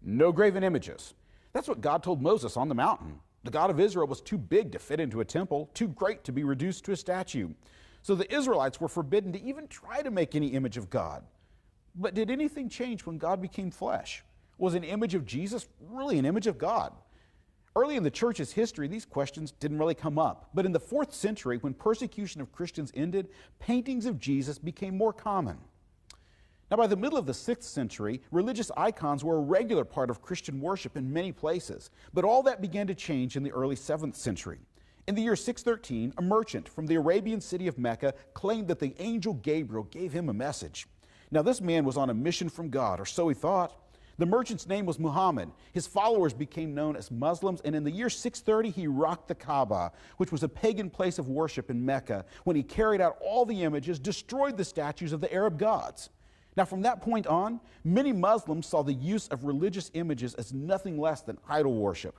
No graven images. That's what God told Moses on the mountain. The God of Israel was too big to fit into a temple, too great to be reduced to a statue. So the Israelites were forbidden to even try to make any image of God. But did anything change when God became flesh? Was an image of Jesus really an image of God? Early in the church's history, these questions didn't really come up. But in the 4th century, when persecution of Christians ended, paintings of Jesus became more common. Now, by the middle of the 6th century, religious icons were a regular part of Christian worship in many places. But all that began to change in the early 7th century. In the year 613, a merchant from the Arabian city of Mecca claimed that the angel Gabriel gave him a message. Now, this man was on a mission from God, or so he thought. The merchant's name was Muhammad. His followers became known as Muslims, and in the year 630, he rocked the Kaaba, which was a pagan place of worship in Mecca, when he carried out all the images, destroyed the statues of the Arab gods. Now, from that point on, many Muslims saw the use of religious images as nothing less than idol worship.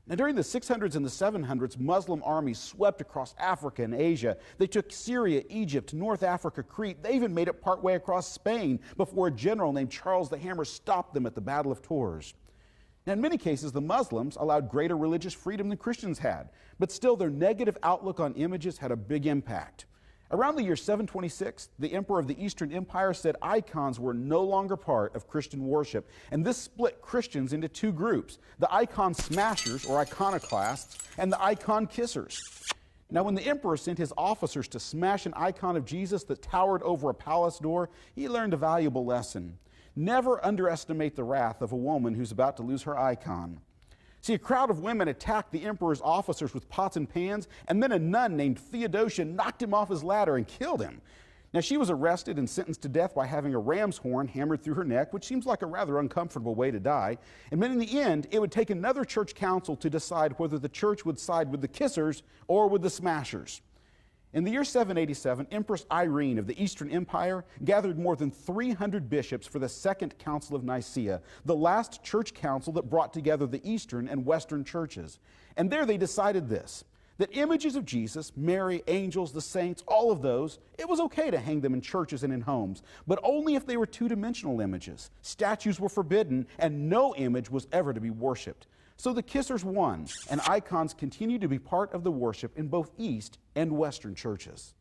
Now, during the 600s and the 700s, Muslim armies swept across Africa and Asia. They took Syria, Egypt, North Africa, Crete. They even made it partway across Spain before a general named Charles the Hammer stopped them at the Battle of Tours. Now, in many cases, the Muslims allowed greater religious freedom than Christians had, but still their negative outlook on images had a big impact. Around the year 726, the emperor of the Eastern Empire said icons were no longer part of Christian worship, and this split Christians into two groups, the icon smashers, or iconoclasts, and the icon kissers. Now, when the emperor sent his officers to smash an icon of Jesus that towered over a palace door, he learned a valuable lesson. Never underestimate the wrath of a woman who's about to lose her icon. See, a crowd of women attacked the emperor's officers with pots and pans, and then a nun named Theodosia knocked him off his ladder and killed him. Now, she was arrested and sentenced to death by having a ram's horn hammered through her neck, which seems like a rather uncomfortable way to die. And then in the end, it would take another church council to decide whether the church would side with the kissers or with the smashers. In the year 787, Empress Irene of the Eastern Empire gathered more than 300 bishops for the Second Council of Nicaea, the last church council that brought together the Eastern and Western churches. And there they decided this, that images of Jesus, Mary, angels, the saints, all of those, it was okay to hang them in churches and in homes, but only if they were two-dimensional images. Statues were forbidden, and no image was ever to be worshipped. So the kissers won, and icons continue to be part of the worship in both East and Western churches.